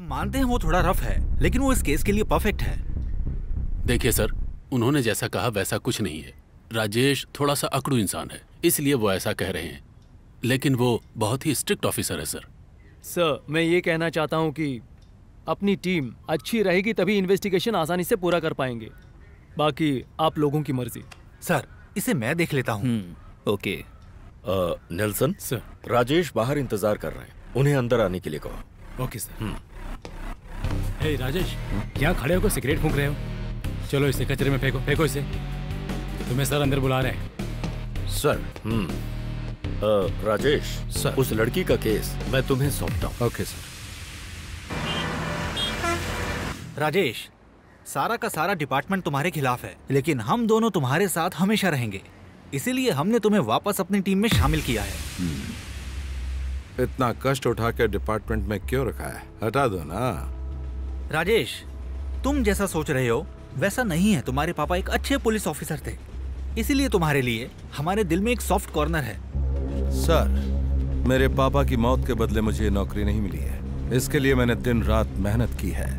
हम मानते हैं वो थोड़ा रफ है, लेकिन वो इस केस के लिए परफेक्ट है। देखिए सर, उन्होंने जैसा कहा वैसा कुछ नहीं है। राजेश थोड़ा सा अकड़ू इंसान है, इसलिए वो ऐसा कह रहे हैं, लेकिन वो बहुत ही स्ट्रिक्ट ऑफिसर है सर। सर, मैं ये कहना चाहता हूँ कि अपनी टीम अच्छी रहेगी तभी इन्वेस्टिगेशन आसानी से पूरा कर पाएंगे। बाकी आप लोगों की मर्जी। सर, इसे मैं देख लेता हूँ। ओके। नेल्सन सर, राजेश बाहर इंतजार कर रहे हैं, उन्हें अंदर आने के लिए कहो। Okay sir. हे राजेश, यहाँ खड़े होकर सिगरेट फूंक रहे हो? चलो इसे कचरे में फेंको, फेंको इसे। तुम्हें सर अंदर बुला रहे हैं। Sir Rajesh sir. उस लड़की का केस मैं तुम्हें सौंपता हूँ। Okay sir. राजेश, सारा का सारा डिपार्टमेंट तुम्हारे खिलाफ है, लेकिन हम दोनों तुम्हारे साथ हमेशा रहेंगे, इसीलिए हमने तुम्हें वापस अपनी टीम में शामिल किया है। इतना कष्ट उठा के डिपार्टमेंट में क्यों रखा है? हटा दो ना। राजेश, तुम जैसा सोच रहे हो वैसा नहीं है। तुम्हारे पापा एक अच्छे पुलिस ऑफिसर थे, इसीलिए तुम्हारे लिए हमारे दिल में एक सॉफ्ट कॉर्नर है। सर, मेरे पापा की मौत के बदले मुझे ये नौकरी नहीं मिली है, इसके लिए मैंने दिन रात मेहनत की है।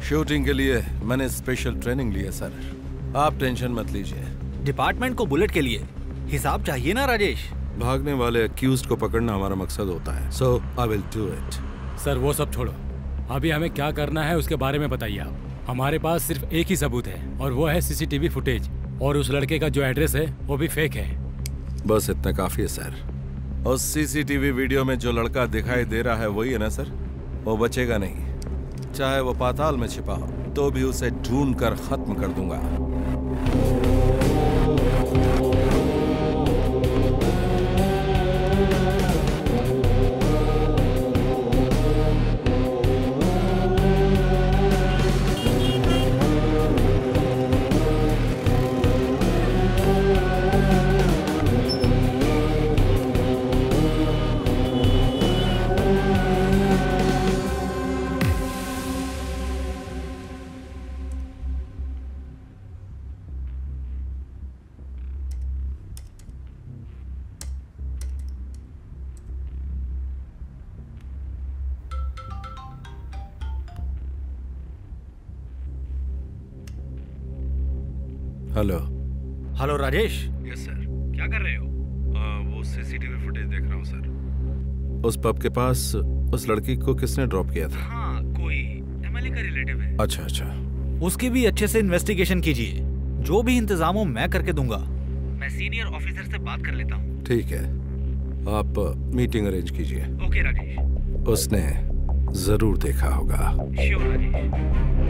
शूटिंग के लिए मैंने स्पेशल ट्रेनिंग ली है सर, आप टेंशन मत लीजिए। डिपार्टमेंट को बुलेट के लिए हिसाब चाहिए ना राजेश। भागने वाले अक्यूज्ड को पकड़ना हमारा मकसद होता है, so I will do it. Sir वो सब छोड़ो, अभी हमें क्या करना है उसके बारे में बताइए आप। हमारे पास सिर्फ एक ही सबूत है और वो है सीसीटीवी फुटेज, और उस लड़के का जो एड्रेस है वो भी फेक है। बस इतना काफी है सर। उस सीसीटीवी वीडियो में जो लड़का दिखाई दे रहा है वही है ना सर? वो बचेगा नहीं, चाहे वो पाताल में छिपा हो तो भी उसे ढूंढ कर खत्म कर दूंगा। Hello. Hello Rajesh. Yes sir. क्या कर रहे हो? वो सीसीटीवी फुटेज देख रहा हूँ सर। उस पब के पास उस लड़की को किसने ड्रॉप किया था? हाँ, कोई एमएलए का रिलेटिव है। अच्छा अच्छा। उसकी भी अच्छे से इन्वेस्टिगेशन कीजिए, जो भी इंतजाम हो मैं करके दूंगा। मैं सीनियर ऑफिसर से बात कर लेता हूँ। ठीक है, आप मीटिंग अरेंज कीजिए। ओके राजेश। उसने जरूर देखा होगा। श्योर राजेश।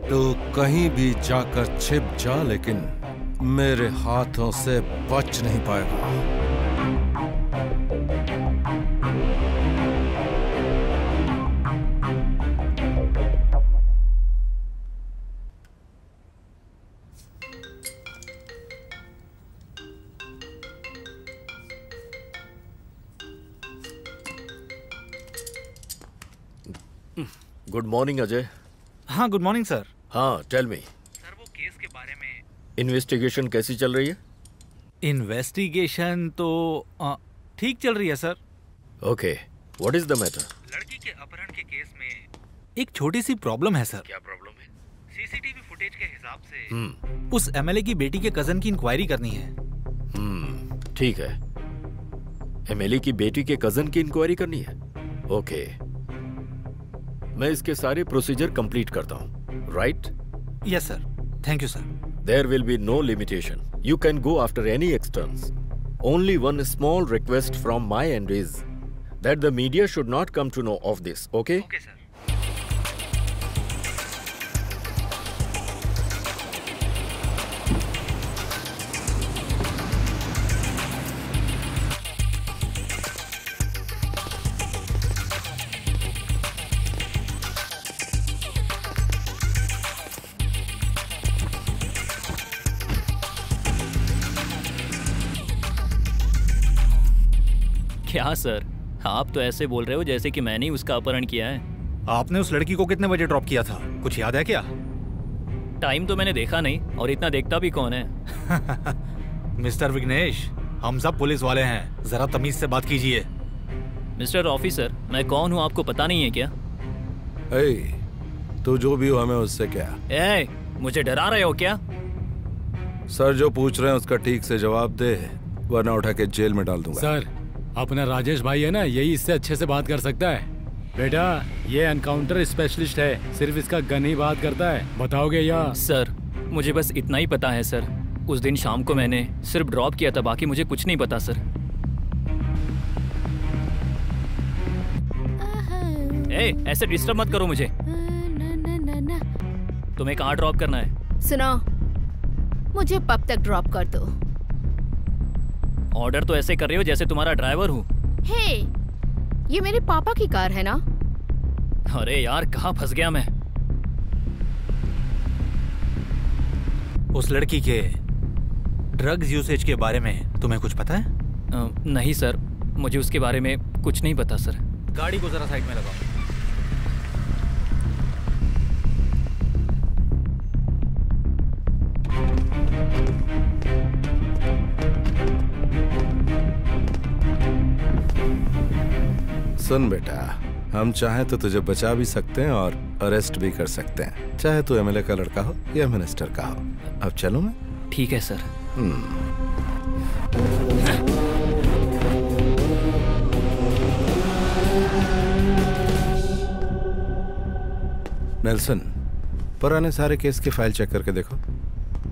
तो कहीं भी जाकर छिप जा, लेकिन मेरे हाथों से बच नहीं पाएगा। Good morning Ajay. हाँ, गुड मॉर्निंग सर। हाँ, टेल मी। सर, वो केस के बारे में इन्वेस्टिगेशन कैसी चल रही है? इन्वेस्टिगेशन तो ठीक चल रही है sir. Okay, what is the matter? लड़की के अपहरण के केस में एक छोटी सी प्रॉब्लम है सर। क्या प्रॉब्लम है? सीसीटीवी फुटेज के हिसाब से उस एमएलए की बेटी के कजन की इंक्वायरी करनी है। ठीक है, एमएलए की बेटी के कजन की इंक्वायरी करनी है। ओके, मैं इसके सारे प्रोसीजर कंप्लीट करता हूँ, right? Yes sir, thank you sir. There will be no limitation. You can go after any externs. Only one small request from my end is that the media should not come to know of this, okay? Okay, sir. क्या sir, आप तो ऐसे बोल रहे हो जैसे कि मैंने ही उसका अपहरण किया है। आपने उस लड़की को कितने बजे ड्रॉप किया था, कुछ याद है क्या? टाइम तो मैंने देखा नहीं, और इतना देखता भी कौन है। मिस्टर विघ्नेश, हम सब पुलिस वाले हैं, जरा तमीज से बात कीजिए। मिस्टर ऑफिसर, मैं कौन हूँ आपको पता नहीं है क्या? तू जो भी हो, हमें उससे क्या? मुझे डरा रहे हो क्या? सर जो पूछ रहे हैं उसका ठीक से जवाब दे, वरना उठा के जेल में डाल दूंगा। सर, अपना राजेश भाई है ना, यही इससे अच्छे से बात कर सकता है। बेटा, ये एनकाउंटर स्पेशलिस्ट है, सिर्फ इसका गन ही बात करता है। बताओगे या? सर, मुझे बस इतना ही पता है सर। उस दिन शाम को मैंने सिर्फ ड्रॉप किया था, बाकी मुझे कुछ नहीं पता सर। ऐसे डिस्टर्ब मत करो मुझे। तुम्हें कहाँ ड्रॉप करना है? सुनो, मुझे पब तक ड्रॉप कर दो। ऑर्डर तो ऐसे कर रहे हो जैसे तुम्हारा ड्राइवर हूँ। हे, ये मेरे पापा की कार है ना? अरे यार, कहाँ फंस गया मैं। उस लड़की के ड्रग्स यूसेज के बारे में तुम्हें कुछ पता है? नहीं सर, मुझे उसके बारे में कुछ नहीं पता सर। गाड़ी को जरा साइड में लगाओ। सुन बेटा, हम चाहें तो तुझे बचा भी सकते हैं और अरेस्ट भी कर सकते हैं, चाहे तू एमएलए का लड़का हो या मिनिस्टर का हो। अब चलो मैं। ठीक है सर। नेल्सन, पुराने सारे केस की फाइल चेक करके देखो।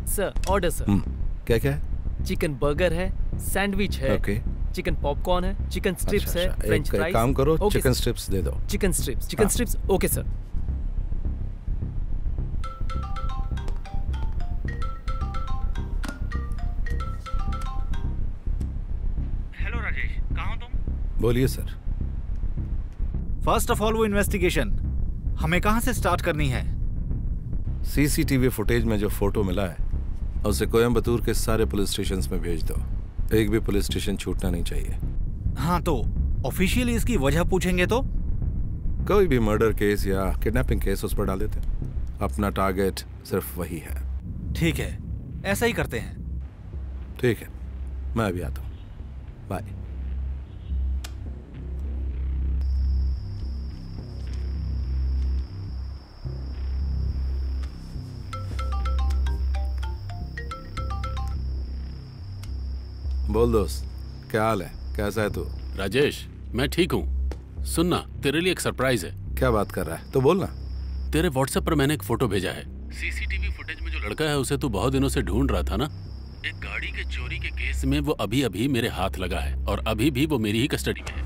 Sir, order sir. क्या क्या है? चिकन बर्गर है, सैंडविच है, ओके। चिकन पॉपकॉर्न है, चिकन स्ट्रिप्स है, फ्रेंच एक फ्राइज। काम करो, ओके चिकन सर। स्ट्रिप्स दे दो। Chicken strips, okay sir. Hello Rajesh, कहाँ हो तुम? बोलिए सर। फर्स्ट ऑफ ऑल वो इन्वेस्टिगेशन हमें कहाँ से स्टार्ट करनी है? सीसीटीवी फुटेज में जो फोटो मिला है उसे कोयम्बतूर के सारे पुलिस स्टेशंस में भेज दो। एक भी पुलिस स्टेशन छूटना नहीं चाहिए। हाँ, तो ऑफिशियली इसकी वजह पूछेंगे तो? कोई भी मर्डर केस या किडनैपिंग केस उस पर डाल देते। अपना टारगेट सिर्फ वही है। ठीक है, ऐसा ही करते हैं। ठीक है, मैं अभी आता हूँ। बाय। बोल दोस्त, क्या हाल है? कैसा है तू? राजेश, मैं ठीक हूँ। सुनना, तेरे लिए एक सरप्राइज है। क्या बात कर रहा है? तो बोलना। तेरे व्हाट्सएप पर मैंने एक फोटो भेजा है। सीसीटीवी फुटेज में जो लड़का है उसे तू बहुत दिनों से ढूंढ रहा था ना। एक गाड़ी के चोरी के केस में वो अभी अभी मेरे हाथ लगा है और अभी भी वो मेरी ही कस्टडी में है।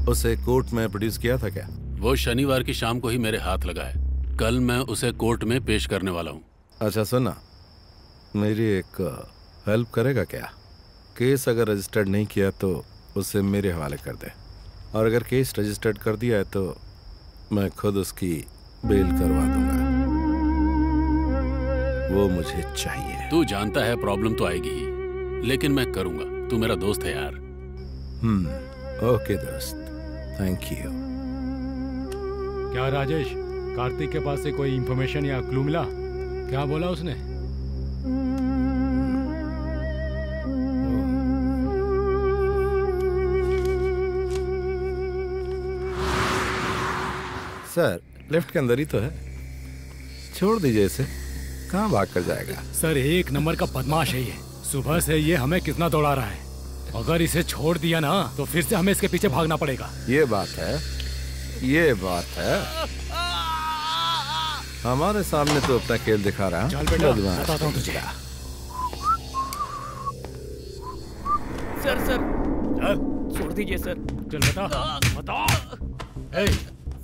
उसे कोर्ट में प्रोड्यूस किया था क्या? वो शनिवार की शाम को ही मेरे हाथ लगा है। कल मैं उसे कोर्ट में पेश करने वाला हूँ। अच्छा सुना, मेरी एक हेल्प करेगा क्या? केस अगर रजिस्टर्ड नहीं किया तो उसे मेरे हवाले कर दे, और अगर केस रजिस्टर्ड कर दिया है तो मैं खुद उसकी बेल करवा दूंगा। वो मुझे चाहिए। तू जानता है प्रॉब्लम तो आएगी ही, लेकिन मैं करूंगा। तू मेरा दोस्त है यार। ओके दोस्त, थैंक यू। क्या राजेश, कार्तिक के पास से कोई इंफॉर्मेशन या क्लू मिला? क्या बोला उसने? सर, लिफ्ट के अंदर ही तो है, छोड़ दीजिए इसे, कहाँ भाग कर जाएगा? सर, एक नंबर का बदमाश है ये। सुबह से ये हमें कितना दौड़ा रहा है। अगर इसे छोड़ दिया ना तो फिर से हमें इसके पीछे भागना पड़ेगा। ये बात है, ये बात है। हमारे सामने तो अपना खेल दिखा रहा है। चल बेटा, बताता हूँ तुझे। सर छोड़ दीजिए सर। चल बता।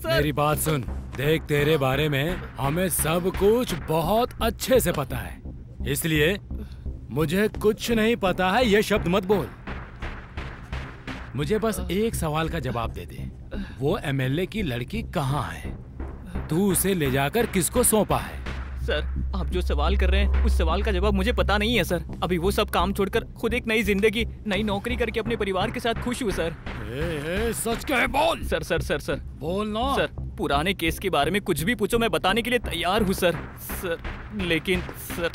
मेरी बात सुन, देख तेरे बारे में हमें सब कुछ बहुत अच्छे से पता है, इसलिए मुझे कुछ नहीं पता है ये शब्द मत बोल। मुझे बस एक सवाल का जवाब दे दे, वो एमएलए की लड़की कहाँ है? तू उसे ले जाकर किसको सौंपा है? सर, आप जो सवाल कर रहे हैं उस सवाल का जवाब मुझे पता नहीं है सर। अभी वो सब काम छोड़कर खुद एक नई जिंदगी, नई नौकरी करके अपने परिवार के साथ खुश हूँ सर। सच क्या है? बोल। सर बोल ना। सर, पुराने केस के बारे में कुछ भी पूछो, मैं बताने के लिए तैयार हूँ सर। लेकिन सर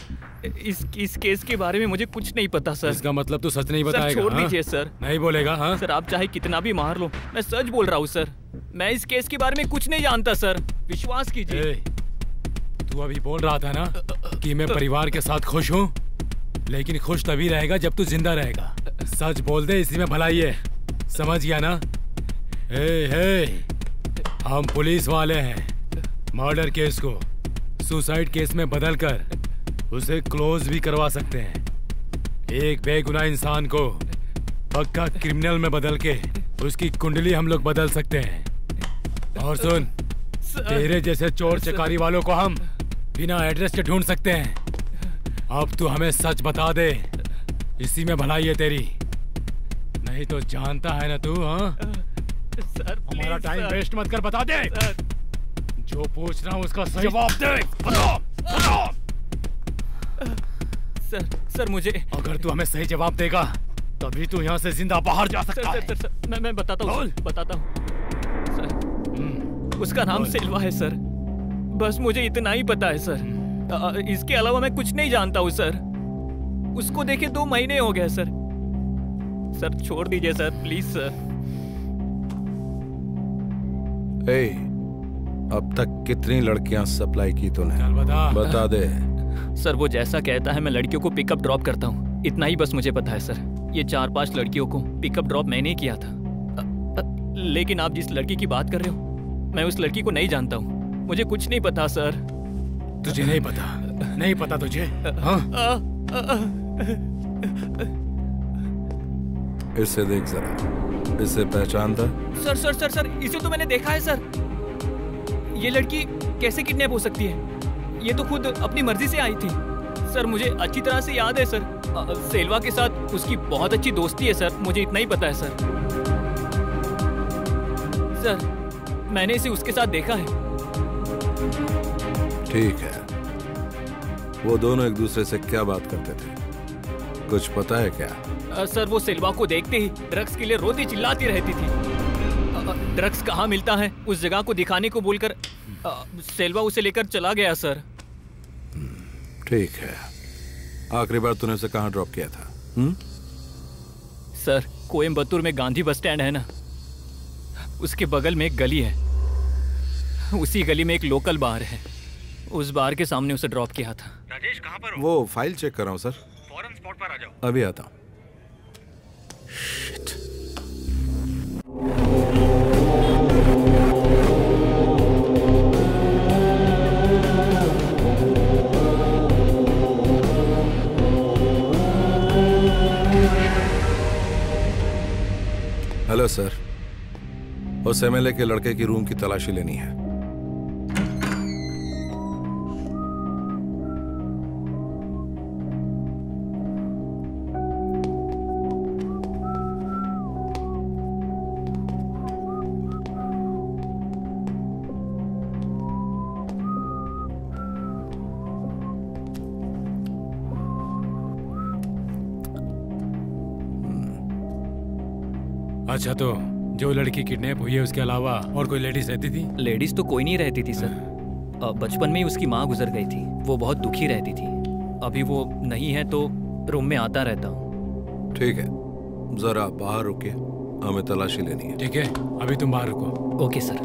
इस केस के बारे में मुझे कुछ नहीं पता सर। इसका मतलब तू सच नहीं बताएगा? सर छोड़ दीजिए सर। नहीं बोलेगा? हाँ सर आप चाहे कितना भी मार लो, मैं सच बोल रहा हूँ सर। मैं इस केस के बारे में कुछ नहीं जानता सर, विश्वास कीजिए। तू अभी बोल रहा था ना कि मैं परिवार के साथ खुश हूँ, लेकिन खुश तभी रहेगा जब तू जिंदा रहेगा। सच बोल दे, इसी में भलाई है, समझ गया ना? हम पुलिस वाले हैं। मर्डर केस को सुसाइड केस में बदलकर उसे क्लोज भी करवा सकते हैं। एक बेगुनाह इंसान को पक्का क्रिमिनल में बदल के उसकी कुंडली हम लोग बदल सकते हैं। और सुन, तेरे जैसे चोर चकारी वालों को हम बिना एड्रेस के ढूंढ सकते हैं। अब तू हमें सच बता दे, इसी में भलाई है तेरी। नहीं तो जानता है ना तू, हाँ? सर हमारा टाइम वेस्ट मत कर, बता दे। जो पूछ रहा हूँ उसका सही जवाब दे। बताओ। सर मुझे, अगर तू हमें सही जवाब देगा तभी तू यहाँ से जिंदा बाहर जा सकता है। सर मैं बताता हूँ सर। उसका नाम सिल्वा है सर, बस मुझे इतना ही पता है सर। इसके अलावा मैं कुछ नहीं जानता हूँ सर। उसको देखे 2 महीने हो गए सर। सर छोड़ दीजिए सर, प्लीज सर। अब तक कितनी लड़कियां सप्लाई की तूने? चल बता दे। सर वो जैसा कहता है मैं लड़कियों को पिकअप ड्रॉप करता हूँ, इतना ही बस मुझे पता है सर। ये 4-5 लड़कियों को पिकअप ड्रॉप मैंने ही किया था। लेकिन आप जिस लड़की की बात कर रहे हो, मैं उस लड़की को नहीं जानता हूँ, मुझे कुछ नहीं पता सर। तुझे नहीं पता? नहीं पता तुझे? हाँ? इसे देख जरा, इसे पहचानता? सर इसे तो मैंने देखा है सर। ये लड़की कैसे किडनैप हो सकती है? ये तो खुद अपनी मर्जी से आई थी सर। मुझे अच्छी तरह से याद है सर, सेल्वा के साथ उसकी बहुत अच्छी दोस्ती है सर, मुझे इतना ही पता है सर। सर मैंने इसे उसके साथ देखा है। ठीक है, वो दोनों एक दूसरे से क्या बात करते थे, कुछ पता है क्या? सर वो सेल्वा को देखते ही ड्रग्स के लिए रोती चिल्लाती रहती थी। ड्रग्स कहाँ मिलता है उस जगह को दिखाने को बोलकर सेल्वा उसे लेकर चला गया सर। ठीक है, आखिरी बार तूने उसे कहाँ ड्रॉप किया था? सर कोयम्बतूर में गांधी बस स्टैंड है ना, उसके बगल में एक गली है, उसी गली में एक लोकल बार है, उस बार के सामने उसे ड्रॉप किया था। राजेश कहाँ पर हो? वो फाइल चेक कर रहा हूँ सर। फौरन स्पॉट पर आ जाओ। अभी आता हूँ। हेलो सर, उस एमएलए के लड़के की रूम की तलाशी लेनी है। अच्छा, तो जो लड़की किडनैप हुई है उसके अलावा और कोई लेडीज रहती थी? लेडीज तो कोई नहीं रहती थी सर। बचपन में ही उसकी माँ गुजर गई थी, वो बहुत दुखी रहती थी। अभी वो नहीं है तो रूम में आता रहता हूँ। ठीक है, जरा बाहर रुके, हमें तलाशी लेनी है। ठीक है, अभी तुम बाहर रुको। Okay sir.